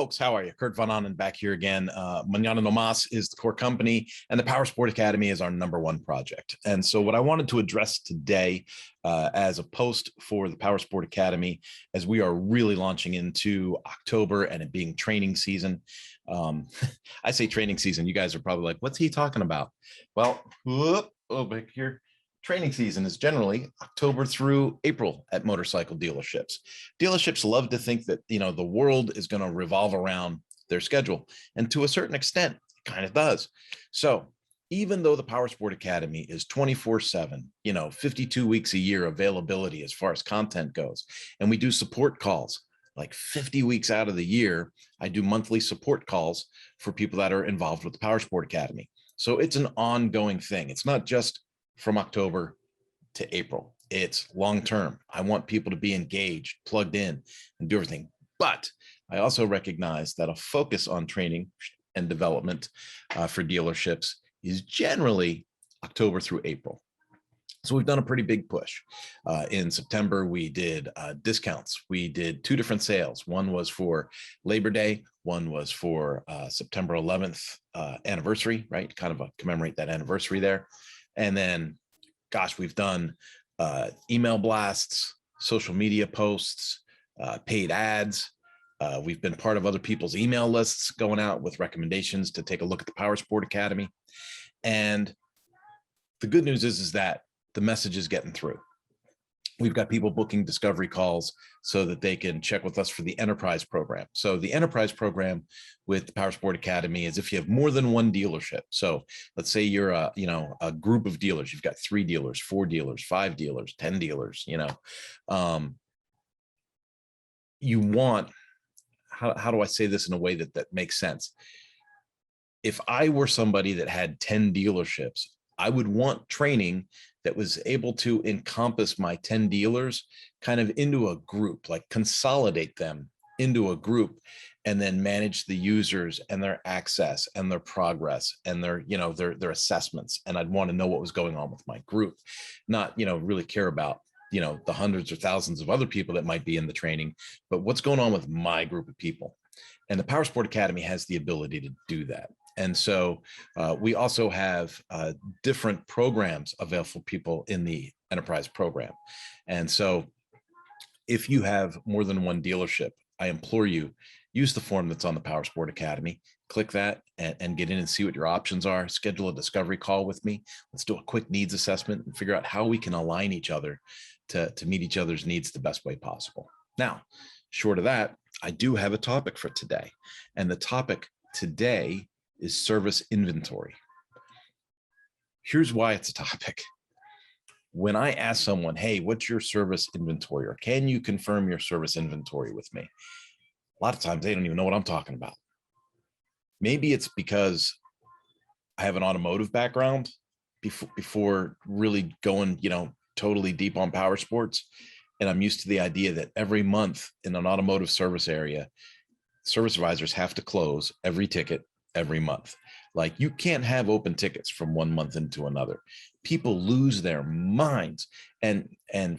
folks, how are you? Kurt Von Annen back here again. Mañana No Mas is the core company, and the Power Sport Academy is our #1 project. And so what I wanted to address today as a post for the Power Sport Academy, as we are really launching into October and it being training season. I say training season. You guys are probably like, what's he talking about? Well, back here. Training season is generally October through April at motorcycle dealerships. Dealerships love to think that, the world is going to revolve around their schedule. And to a certain extent, it kind of does. So even though the Power Sport Academy is 24/7, 52 weeks a year availability as far as content goes, and we do support calls like 50 weeks out of the year, I do monthly support calls for people that are involved with the Power Sport Academy. So it's an ongoing thing. It's not just from October to April. It's long-term. I want people to be engaged, plugged in, and do everything. But I also recognize that a focus on training and development for dealerships is generally October through April. So we've done a pretty big push. In September, we did discounts. We did 2 different sales. One was for Labor Day. One was for September 11th anniversary, right? Kind of commemorate that anniversary there. And then, gosh, we've done email blasts, social media posts, paid ads. We've been part of other people's email lists going out with recommendations to take a look at the Power Sport Academy. And the good news is that the message is getting through. We've got people booking discovery calls so that they can check with us for the enterprise program. So the enterprise program with the Power Sport Academy is if you have more than one dealership. So let's say you're a group of dealers. You've got 3 dealers, 4 dealers, 5 dealers, 10 dealers. You want, how do I say this in a way that makes sense? If I were somebody that had 10 dealerships, I would want training that was able to encompass my 10 dealers kind of into a group, like consolidate them into a group, and then manage the users and their access and their progress and their assessments. And I'd want to know what was going on with my group, not, really care about, the hundreds or thousands of other people that might be in the training, but what's going on with my group of people. And the Power Sport Academy has the ability to do that. And so we also have different programs available for people in the enterprise program. And so if you have more than one dealership, I implore you, use the form that's on the Power Sport Academy, click that and get in and see what your options are. Schedule a discovery call with me. Let's do a quick needs assessment and figure out how we can align each other to meet each other's needs the best way possible. Now, short of that, I do have a topic for today. And the topic today is service inventory. Here's why it's a topic. When I ask someone, hey, what's your service inventory? Or can you confirm your service inventory with me? A lot of times they don't even know what I'm talking about. Maybe it's because I have an automotive background before really going, totally deep on power sports. And I'm used to the idea that every month in an automotive service area, service advisors have to close every ticket every month. Like, you can't have open tickets from one month into another. People lose their minds. And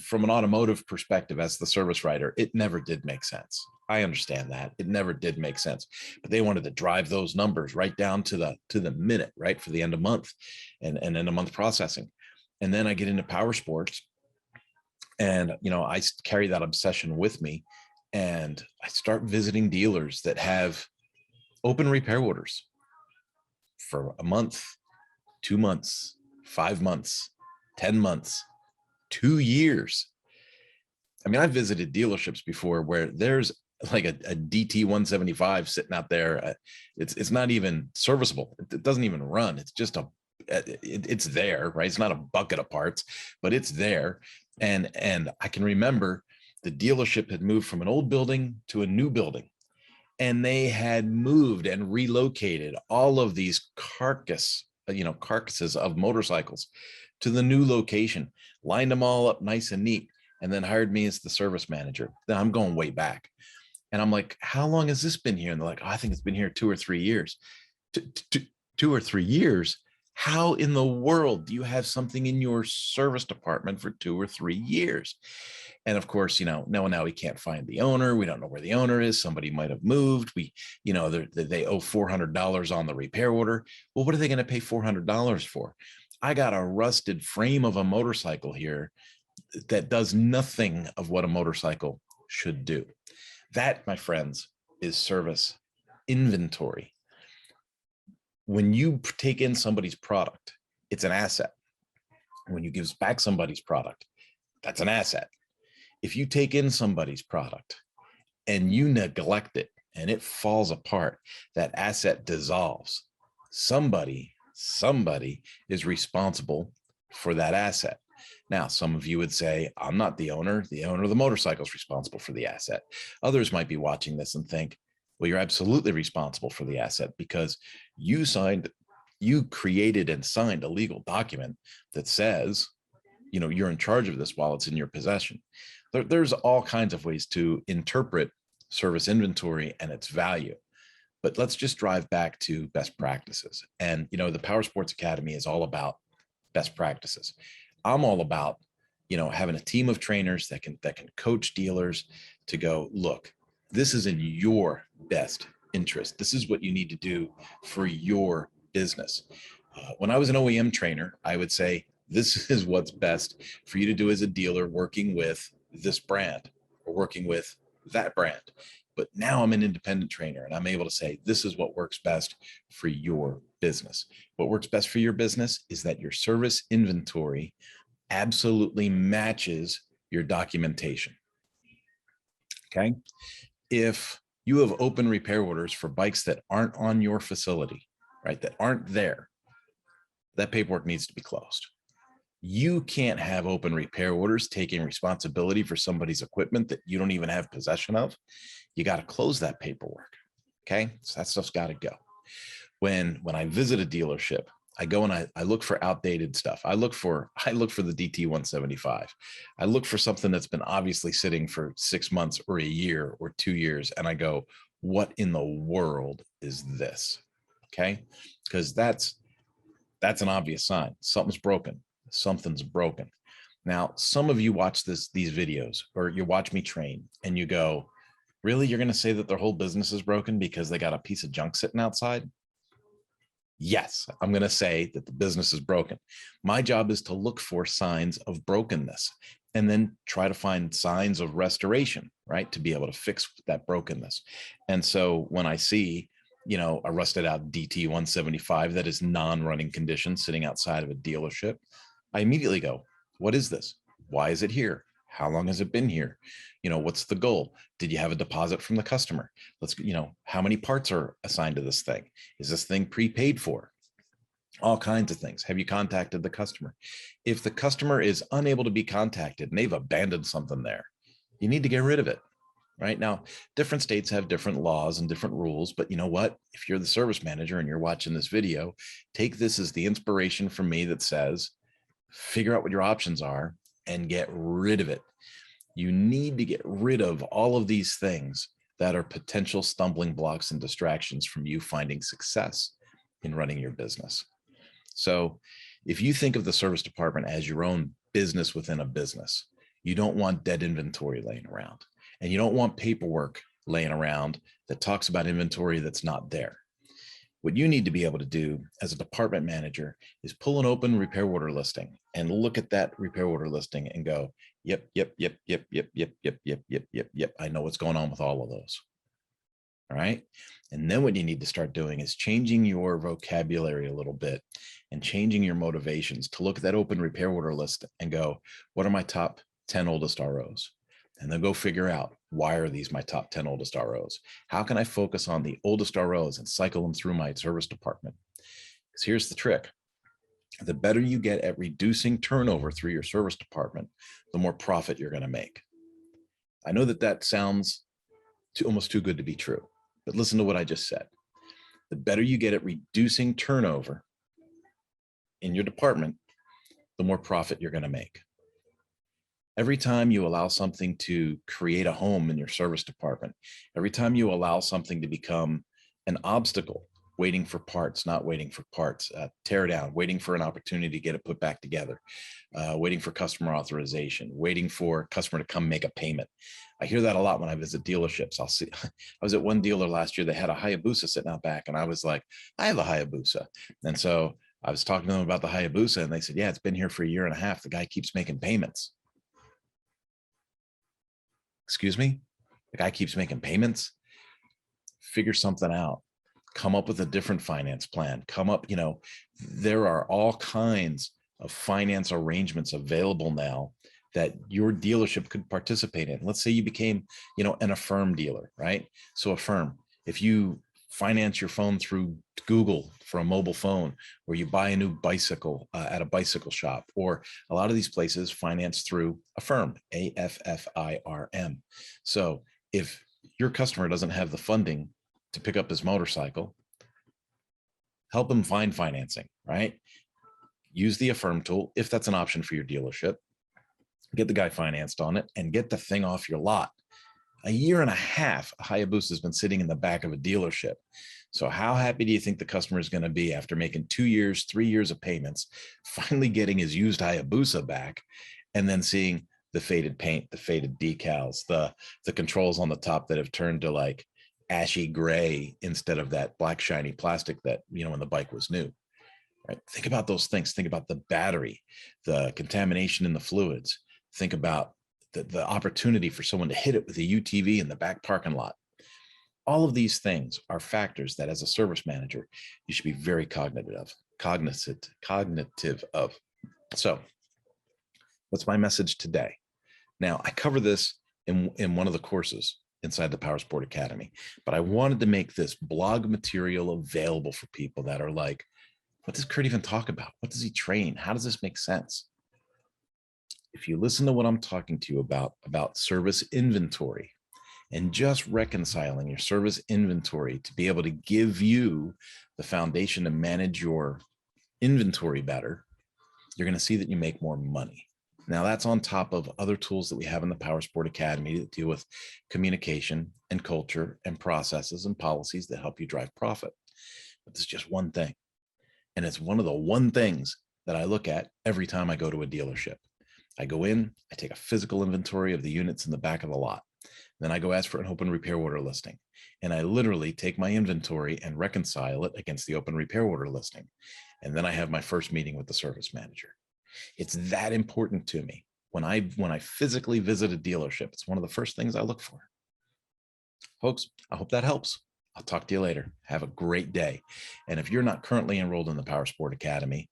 from an automotive perspective, as the service writer, it never did make sense. I understand that it never did make sense, but they wanted to drive those numbers right down to the minute, right, for the end of month and end of month processing. And then I get into power sports, and I carry that obsession with me, and I start visiting dealers that have open repair orders for a month, 2 months, 5 months, 10 months, 2 years. I mean, I've visited dealerships before where there's like a DT 175 sitting out there. It's not even serviceable. It doesn't even run. It's just it's there, right? It's not a bucket of parts, but it's there. And I can remember the dealership had moved from an old building to a new building. And they had moved and relocated all of these carcasses of motorcycles to the new location, lined them all up nice and neat, and then hired me as the service manager. Then I'm going way back. And I'm like, how long has this been here? And they're like, oh, I think it's been here 2 or 3 years. 2 or 3 years. How in the world do you have something in your service department for 2 or 3 years? And of course, no, now we can't find the owner. We don't know where the owner is. Somebody might have moved. They owe $400 on the repair order. Well, what are they going to pay $400 for? I got a rusted frame of a motorcycle here that does nothing of what a motorcycle should do. That, my friends, is service inventory. When you take in somebody's product, it's an asset. When you give back somebody's product, that's an asset. If you take in somebody's product and you neglect it and it falls apart, that asset dissolves. Somebody is responsible for that asset. Now, some of you would say, I'm not the owner. The owner of the motorcycle is responsible for the asset. Others might be watching this and think, well, you're absolutely responsible for the asset because you created and signed a legal document that says, you're in charge of this while it's in your possession. There's all kinds of ways to interpret service inventory and its value. But let's just drive back to best practices. And, the Power Sports Academy is all about best practices. I'm all about, having a team of trainers that can coach dealers to go, look, this is in your best interest. This is what you need to do for your business. When I was an OEM trainer, I would say, this is what's best for you to do as a dealer working with this brand or working with that brand. But now I'm an independent trainer and I'm able to say, this is what works best for your business. What works best for your business is that your service inventory absolutely matches your documentation. Okay. If you have open repair orders for bikes that aren't on your facility, right, that aren't there, that paperwork needs to be closed. You can't have open repair orders taking responsibility for somebody's equipment that you don't even have possession of. You got to close that paperwork. Okay. So that stuff's got to go. When I visit a dealership, I go and I look for outdated stuff. I look for the DT 175. I look for something that's been obviously sitting for 6 months or a year or 2 years. And I go, what in the world is this? Okay. Because that's an obvious sign. Something's broken. Something's broken. Now, some of you watch these videos or you watch me train and you go, really? You're going to say that their whole business is broken because they got a piece of junk sitting outside? Yes, I'm going to say that the business is broken. My job is to look for signs of brokenness and then try to find signs of restoration, right? To be able to fix that brokenness. And so when I see, a rusted out DT 175 that is non-running condition sitting outside of a dealership, I immediately go, what is this? Why is it here? How long has it been here? What's the goal? Did you have a deposit from the customer? How many parts are assigned to this thing? Is this thing prepaid for? All kinds of things. Have you contacted the customer? If the customer is unable to be contacted and they've abandoned something there, you need to get rid of it. Right now, different states have different laws and different rules, but you know what? If you're the service manager and you're watching this video, take this as the inspiration from me that says, figure out what your options are and get rid of it. You need to get rid of all of these things that are potential stumbling blocks and distractions from you finding success in running your business. So if you think of the service department as your own business within a business, you don't want dead inventory laying around, and you don't want paperwork laying around that talks about inventory that's not there. What you need to be able to do as a department manager is pull an open repair order listing and look at that repair order listing and go, yep. I know what's going on with all of those. All right. And then what you need to start doing is changing your vocabulary a little bit and changing your motivations to look at that open repair order list and go, what are my top 10 oldest ROs? And then go figure out, why are these my top 10 oldest ROs? How can I focus on the oldest ROs and cycle them through my service department? Because here's the trick. The better you get at reducing turnover through your service department, the more profit you're going to make. I know that sounds almost too good to be true, but listen to what I just said. The better you get at reducing turnover in your department, the more profit you're going to make. Every time you allow something to create a home in your service department, every time you allow something to become an obstacle waiting for parts, not waiting for parts, tear down, waiting for an opportunity to get it put back together, waiting for customer authorization, waiting for a customer to come make a payment. I hear that a lot when I visit dealerships. I'll see, I was at one dealer last year, they had a Hayabusa sitting out back, and I was like, I have a Hayabusa. And so I was talking to them about the Hayabusa, and they said, yeah, it's been here for a year and a half. The guy keeps making payments. Excuse me? The guy keeps making payments? Figure something out. Come up with a different finance plan. Come up, there are all kinds of finance arrangements available now that your dealership could participate in. Let's say you became, an Affirm dealer, right? So Affirm, if you finance your phone through Google for a mobile phone, or you buy a new bicycle at a bicycle shop, or a lot of these places finance through Affirm, AFFIRM. So if your customer doesn't have the funding to pick up his motorcycle, help him find financing, right? Use the Affirm tool if that's an option for your dealership. Get the guy financed on it and get the thing off your lot. A year and a half, a Hayabusa has been sitting in the back of a dealership. So how happy do you think the customer is going to be after making 2 years, 3 years of payments, finally getting his used Hayabusa back, and then seeing the faded paint, the faded decals, the controls on the top that have turned to like ashy gray instead of that black shiny plastic that, when the bike was new, right? Think about those things. Think about the battery, the contamination in the fluids. Think about the opportunity for someone to hit it with a UTV in the back parking lot. All of these things are factors that as a service manager, you should be very cognitive of. So what's my message today? Now, I cover this in one of the courses inside the Powersport Academy, but I wanted to make this blog material available for people that are like, what does Kurt even talk about? What does he train? How does this make sense? If you listen to what I'm talking to you about service inventory and just reconciling your service inventory to be able to give you the foundation to manage your inventory better, you're going to see that you make more money. Now, that's on top of other tools that we have in the Powersport Academy that deal with communication and culture and processes and policies that help you drive profit. But this is just one thing. And it's one of the one things that I look at every time I go to a dealership. I go in, I take a physical inventory of the units in the back of the lot. Then I go ask for an open repair order listing. And I literally take my inventory and reconcile it against the open repair order listing. And then I have my first meeting with the service manager. It's that important to me. When I physically visit a dealership, it's one of the first things I look for. Folks, I hope that helps. I'll talk to you later. Have a great day. And if you're not currently enrolled in the Powersport Academy,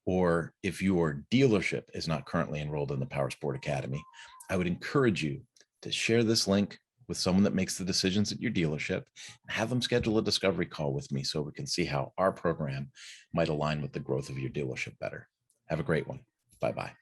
or if your dealership is not currently enrolled in the Powersport Academy, I would encourage you to share this link with someone that makes the decisions at your dealership and have them schedule a discovery call with me so we can see how our program might align with the growth of your dealership better. Have a great one. Bye-bye.